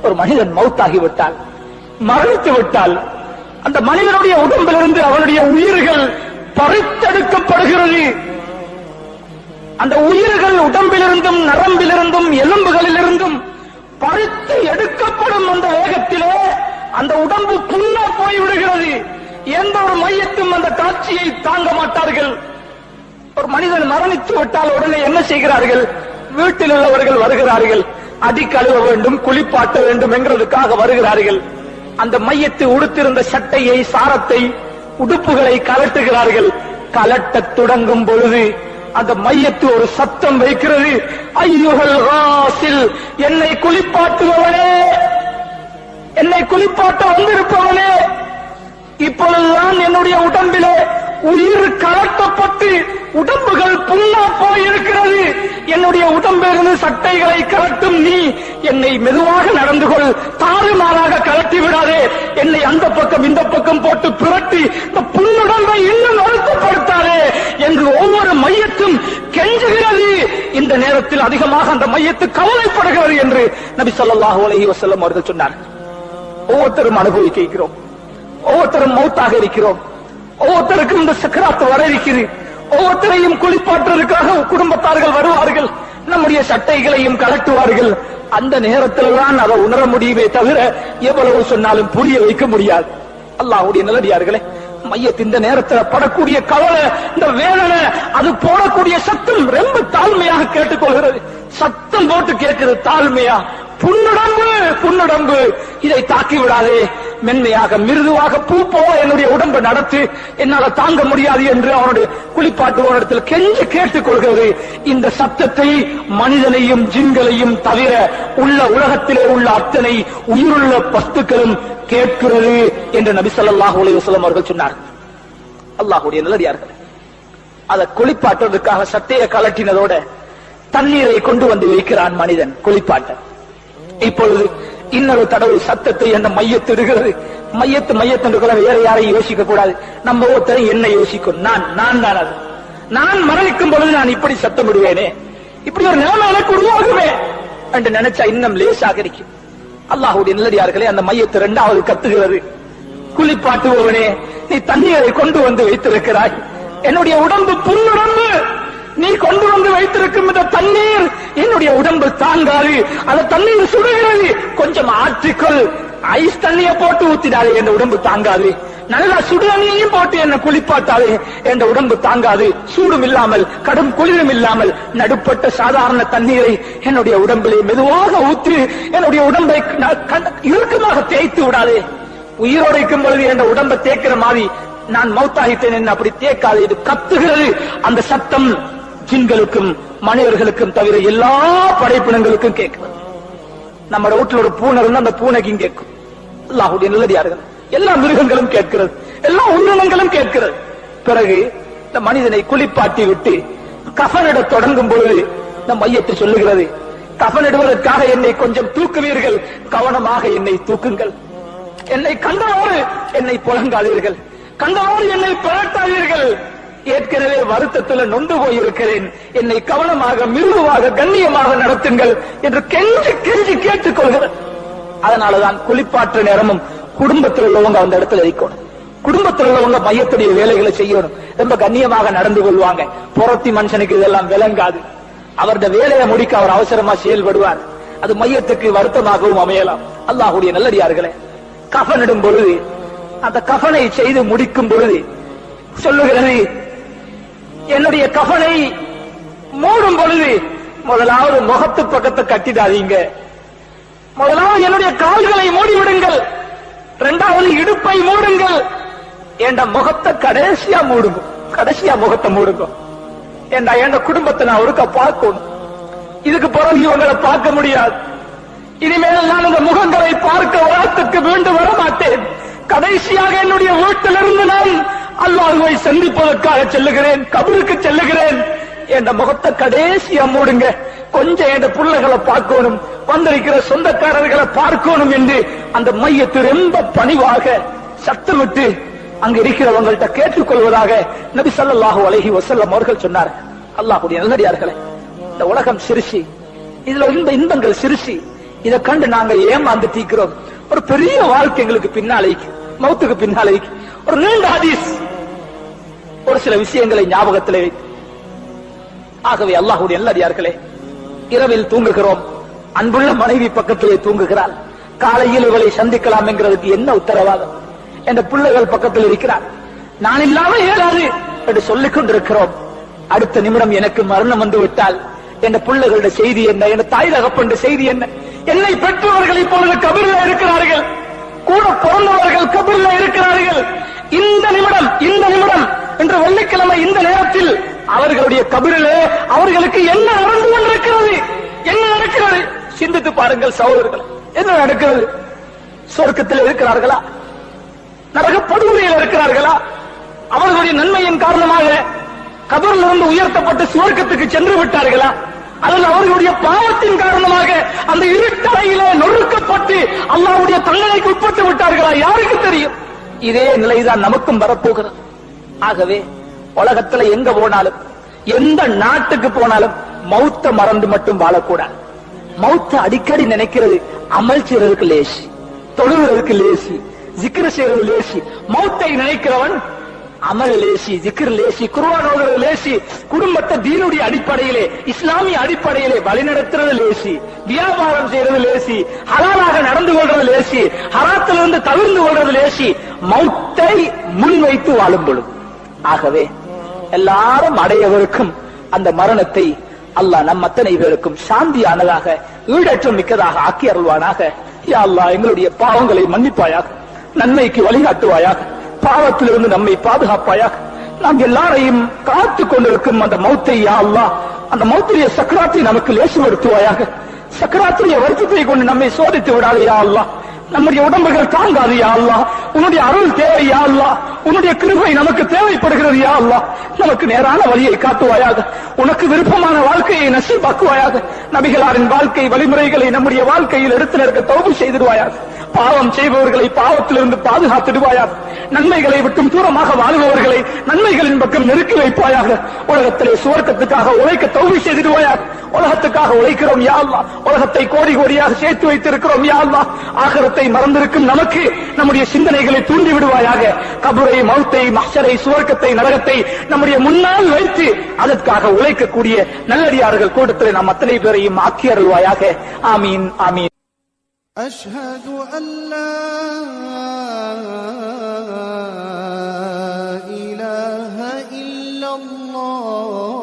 ஒரு மனிதன் மௌத்தாகிவிட்டால், மரணித்து விட்டால், அந்த மனிதனுடைய உடம்பிலிருந்து அவனுடைய உயிர்கள் பறித்தெடுக்கப்படுகிறது. அந்த உயிர்கள் உடம்பிலிருந்தும் நரம்பிலிருந்தும் எலும்புகளிலிருந்தும் பறித்து எடுக்கப்படும் அந்த வேகத்திலே அந்த உடம்பு புண்ணா போய்விடுகிறது. எந்த ஒரு மையத்தும் அந்த காட்சியை தாங்க மாட்டார்கள். ஒரு மனிதன் மரணித்து விட்டால் உடனே என்ன செய்கிறார்கள்? வீட்டில் உள்ளவர்கள் வருகிறார்கள், அடி கழுவ வேண்டும், குளிப்பாட்ட வேண்டும் என்கிறதுக்காக வருகிறார்கள். அந்த மையத்து உடுத்திருந்த சட்டையை, சாரத்தை, உடுப்புகளை கலட்டுகிறார்கள். கலட்டத் தொடங்கும் பொழுது அந்த மையத்து ஒரு சத்தம் வைக்கிறது. ஐயுகள் ராசில், என்னை குளிப்பாட்டுபவனே, என்னை குளிப்பாட்ட வந்திருப்பவனே, இப்பொழுதுதான் என்னுடைய உடம்பிலே உயிர் கலட்டப்பட்டு உடம்புகள் புண்ணா போயிருக்கிறது. என்னுடைய உடம்பிலிருந்து சட்டைகளை கலட்டும் நீ என்னை மெதுவாக நடந்து கொள், தாறுமாறாக கலட்டி விடாதே, என்னை அந்த பக்கம் இந்த பக்கம் போட்டு புரட்டி இந்த புண்ணுடம்பை இன்னும் அழுத்தப்படுத்தாதே என்று ஒவ்வொரு மையத்தும் கெஞ்சுகிறது. இந்த நேரத்தில் அதிகமாக அந்த மையத்து கவலைப்படுகிறது என்று நபி ஸல்லல்லாஹு அலைஹி வஸல்லம் அவர்கள் சொன்னார். ஒவ்வொருத்தரும் அனுபவிக்கிறோம், ஒவ்வொருத்தரும் மௌத்தாக இருக்கிறோம், ஒவ்வொருத்தருக்கும் இந்த சக்கராத்து வர இருக்கிறது. ஒவ்வொருத்தரையும் குளிப்பாற்றுவதற்காக குடும்பத்தார்கள் வருவார்கள், நம்முடைய சட்டைகளையும் கலட்டுவார்கள். அந்த நேரத்தில் தான் அதை உணர முடியுமே தவிர எவ்வளவு சொன்னாலும் புரிய வைக்க முடியாது. அல்லாஹ்வுடைய நல்லடியார்களே, மையத்தின் இந்த நேரத்தில் படக்கூடிய கவலை, இந்த வேதனை, அது போடக்கூடிய சத்தம் ரொம்ப தாழ்மையாக கேட்டுக்கொள்கிறது. சத்தம் போட்டு கேட்கிறது தாழ்மையா. புண்ணுடம்பு, புண்ணுடம்பு, இதை தாக்கி விடாதே, மென்மையாக மிருதுவாக பூ போல என்னுடைய உடம்பை நடத்து, என்னால தாங்க முடியாது என்று அவனுடைய குளிப்பாட்டுவனிடத்தில் கெஞ்சி கேட்டுக் கொள்கிறது. இந்த சத்தத்தை மனிதனையும் ஜின்களையும் தவிர உள்ள உலகத்திலே உள்ள அத்தனை உயிருள்ள வஸ்துக்களும் கேட்கிறது என்று நபி ஸல்லல்லாஹு அலைஹி வஸல்லம் அவர்கள் சொன்னார். அல்லாஹ்வுடைய நல்லடியார்களே, அதை குளிப்பாட்டுவதற்காக சட்டையை கலட்டினதோட தண்ணீரை கொண்டு வந்து வைக்கிறான் மனிதன் குளிப்பாட்ட. இப்பொழுது இன்னொரு தடவை சத்தத்தை என்ன மையத்திடுகிறது. மையத்து வேற யாரையும் யோசிக்க கூடாது. நம்ம ஒருத்தரை என்ன யோசிக்கும்? நான் மரணிக்கும் பொழுது நான் இப்படி சத்தம் விடுவேனே, இப்படி ஒரு நிலைமை எனக்கு உருவாகுமே என்று நினைச்சா இன்னும் லேசாக இருக்கும். அல்லாஹ்வுடைய நல்லடியார்களே, அந்த மையத்து இரண்டாவது கத்துகிறது. குளிப்பாட்டுபவனே, நீ தண்ணீரை கொண்டு வந்து வைத்திருக்கிறாய், என்னுடைய உடம்பு புண்ணுடம்பு, நீ கொண்டு வந்து வைத்திருக்கும் இந்த தண்ணீர் என்னுடைய உடம்பு தாங்காது, அந்த தண்ணீர் சுடுகிறது, கொஞ்சம் ஆற்றிக்கொள், ஐஸ் தண்ணியை போட்டு ஊத்திடாது, என் உடம்பு தாங்காது, நல்லா சுடு தண்ணியையும் போட்டு என்ன குளிப்பாட்டாது, என் உடம்பு தாங்காது, சூடும் இல்லாமல் கடும் குளிரும் இல்லாமல் நடுப்பட்ட சாதாரண தண்ணீரை என்னுடைய உடம்பிலே மெதுவாக ஊற்றி என்னுடைய உடம்பை இறுக்கமாக தேய்த்து விடாதே. உயிரோடு இருக்கும் பொழுது என் உடம்பை தேய்க்கிற மாதிரி நான் மௌத்தாகிட்டேன் என்ன அப்படி தேய்க்காது. இது கத்துகிறது. அந்த சத்தம் ஜின்களுக்கும் மனிதர்களுக்கும் தவிர எல்லா படைப்பினங்களுக்கும் கேட்கிறது. நம்ம வீட்டுல ஒரு பூனை இருந்தா அந்த பூனைக்கும் கேட்கும். அல்லாஹ்வுடைய நல்லடியார்கள், எல்லா மிருகங்களும் கேட்கிறது, எல்லா உயிரினங்களும் கேட்கிறது. பிறகு இந்த மனிதனை குளிப்பாட்டி விட்டு கஃனிட தொடங்கும் பொழுது இந்த மையத்தை சொல்லுகிறது, கஃனிடுவதற்காக என்னை கொஞ்சம் தூக்குவீர்கள், கவனமாக என்னை தூக்குங்கள், என்னை கண்டவோடு என்னை புலங்காதீர்கள், கண்டவோடு என்னை பிறட்டாதீர்கள், ஏற்கனவே வருத்தத்தில் நொந்து போயிருக்கிறேன், என்னை கவனமாக மிருதுவாக கண்ணியமாக நடத்துங்கள் என்று கெஞ்சி கெஞ்சி கேட்டுக் கொள்கிறது. அதனாலதான் குளிப்பாற்ற நேரமும் குடும்பத்தில் உள்ளவங்க அந்த இடத்துல இருக்கணும். குடும்பத்தில் உள்ளவங்க மையத்துடைய வேலைகளை செய்யணும், ரொம்ப கண்ணியமாக நடந்து கொள்வாங்க. புறத்தி மனுஷனுக்கு இதெல்லாம் விளங்காது. அவருடைய வேலையை முடிக்க அவர் அவசரமா செயல்படுவார். அது மையத்துக்கு வருத்தமாகவும் அமையலாம். அல்லாஹ்வுடைய நல்லடியார்களே, கஃனிடும் பொழுது அந்த கஃனை செய்து முடிக்கும் பொழுது சொல்லுகிறது, என்னுடைய கஃனை மூடும் பொழுது முதலாவது முகத்து பக்கத்தை கட்டிடாதீங்க, முதலாவது என்னுடைய கால்களை மூடிவிடுங்கள், இரண்டாவது இடுப்பை மூடுங்கள், என்ற முகத்தை கடைசியா மூடுங்க, கடைசியா முகத்தை மூடுங்க. என் குடும்பத்தை நான் ஒருக்க பார்க்கணும். இதுக்கு பிறகு இவங்களை பார்க்க முடியாது. இனிமேல் நான் இந்த முகங்களை பார்க்க உலகத்துக்கு மீண்டும் வர மாட்டேன். கடைசியாக என்னுடைய வீட்டிலிருந்து நான் அல்லாஹ்வை சந்திப்பதற்காக செல்லுகிறேன், கபருக்கு செல்லுகிறேன். என் முகத்தை கடைசியா மூடுங்க, கொஞ்சம் என் பிள்ளைகளை பார்க்கணும், வந்திருக்கிற சொந்தக்காரர்களை பார்க்கணும் என்று அந்த மையத்து ரொம்ப பணிவாக சத்தமிட்டு அங்க இருக்கிறவங்கள்ட்ட கேட்டுக்கொள்வதாக நபி ஸல்லல்லாஹு அலைஹி வஸல்லம் அவர்கள் சொன்னார். அல்லாஹ்வுடைய நல்லடியார்களே, இந்த உலகம் சிறுசி, இதுல இன்பங்கள் சிறுசி. இதை கண்டு நாங்க ஏமாந்து தீக்கிறோம். ஒரு பெரிய வாழ்க்கை எங்களுக்கு பின்னாலே, மௌத்துக்கு பின்னாலே ஒரு நீண்ட ஹதீஸ், ஒரு சில விஷயங்களை ஞாபகத்திலே வைத்து. ஆகவே அல்லாஹ்வுடைய நல்லடியார்களே, இரவில் தூங்குகிறோம், அன்புள்ள மனைவி பக்கத்திலே தூங்குகிறாள். காலையில் இவளை சந்திக்கலாம் என்கிறதுக்கு என்ன உத்தரவாதம்? என்ற பிள்ளைகள் பக்கத்தில் இருக்கிறார், நான் இல்லாம இயலாது என்று சொல்லிக் கொண்டிருக்கிறோம். அடுத்த நிமிடம் எனக்கு மரணம் வந்து விட்டால் என் பிள்ளைகளுடைய செய்தி என்ன? என் தாய் தகப்பன் செய்தி என்ன? என்னை பெற்றவர்கள் இப்பொழுது கபரில் இருக்கிறார்கள், கூட பிறந்தவர்கள் கபரில் இருக்கிறார்கள். இந்த நிமிடம் என்று வெள்ளிக்கிழமை இந்த நேரத்தில் அவர்களுடைய கபரிலே அவர்களுக்கு என்ன நடந்து கொண்டிருக்கிறது? என்ன நடக்கிறது? சிந்தித்து பாருங்கள் சகோதரர்கள், என்ன நடக்கிறது? சொர்க்கத்தில் இருக்கிறார்களா? நரக படுகொலையில் இருக்கிறார்களா? அவர்களுடைய நன்மையின் காரணமாக கபரில் இருந்து உயர்த்தப்பட்டு சுவர்க்கத்துக்கு சென்று விட்டார்களா? அல்லது அவர்களுடைய பாவத்தின் காரணமாக அந்த இருட்டறையிலே நொறுக்கப்பட்டு அல்லாஹ்வுடைய தண்டனைக்கு உட்பட்டு விட்டார்களா? யாருக்கு தெரியும்? இதே நிலைதான் நமக்கும் வரப்போகிறது. ஆகவே உலகத்துல எங்க போனாலும், எந்த நாட்டுக்கு போனாலும் மௌத்த மறந்து மட்டும் வாழக்கூடாது. மௌத்த அடிக்கடி நினைக்கிறது அமல் செய்யறதுக்கு லேசி, தொழுகிறதுக்கு லேசி, ஜிக்ர் செய்யறது லேசி. மௌத்தை நினைக்கிறவன் அமல் லேசி, ஜிக்ர் லேசி, குர்ஆன் ஓதுறது லேசி, குடும்பத்தை தீனுடைய அடிப்படையிலே, இஸ்லாமிய அடிப்படையிலே வழிநடத்துறது லேசி, வியாபாரம் செய்யறது லேசி, ஹலாலாக நடந்து கொள்றது லேசி, ஹராத்திலிருந்து தவிர்ந்து கொள்றது லேசி, மௌத்தை முன்வைத்து வாழும் பொழுது. ஆகவே எல்லாரும் அடையவருக்கும் அந்த மரணத்தை அல்லாஹ் நம் அத்தனை பேருக்கும் சாந்தியானதாக, ஈடற்றம் மிக்கதாக ஆக்கி அருள்வானாக. யா அல்லாஹ், எங்களுடைய பாவங்களை மன்னிப்பாயாக, நன்மைக்கு வழிகாட்டுவாயாக, பாவத்திலிருந்து நம்மை பாதுகாப்பாயாக. நாம் எல்லாரையும் காத்துக் கொண்டிருக்கும் அந்த மௌத்தை யா அல்லாஹ், அந்த மௌத்துடைய சக்கராத்தை நமக்கு லேசுபடுத்துவாயாக. சக்கராத்துடைய வருத்தத்தை கொண்டு நம்மை சோதித்து விடாது யா அல்லாஹ். நம்முடைய உடம்புகள் தாங்காது யா அல்லாஹ். உன்னுடைய அருள் தேவை யா அல்லாஹ். உன்னுடைய கிருபை நமக்கு தேவைப்படுகிறது யா அல்லாஹ். நமக்கு நேரான வழியை காட்டுவாயாக. உனக்கு விருப்பமான வாழ்க்கையை நசீபாக்குவாயாக. நபிகளாரின் வாழ்க்கை வழிமுறைகளை நம்முடைய வாழ்க்கையில் எடுத்து நிற்க தௌபு செய்திடுவாயாக. பாவம் செய்பவர்களை பாவத்திலிருந்து பாதுகாத்திடுவாயாக. நன்மைகளை விட்டும் தூரமாக வாழ்பவர்களை நன்மைகளின் பக்கம் நெருக்கி வைப்பாயாக. உலகத்திலே சுவர்க்கத்துக்காக உழைக்க தௌபு செய்திடுவாயாக. உலகத்துக்காக உழைக்கிறோம் யா அல்லாஹ். உலகத்தை கோடி கோடியாக சேர்த்து வைத்திருக்கிறோம் யா அல்லாஹ். ஆகிரத்தை மறந்திருக்கும் நமக்கு நம்முடைய சிந்தனைகளை தூண்டி விடுவாயாக. கபரை, மௌத்தை, மஹ்ஷரை, சுவர்க்கத்தை, நரகத்தை நம்முடைய முன்னால் வைத்து அதற்காக உழைக்கக்கூடிய நல்லடியார்கள் கூட்டத்திலே நாம் அத்தனை பேரையும் ஆக்கி அருள்வாயாக. ஆமீன், ஆமீன். أشهد أن لا إله إلا الله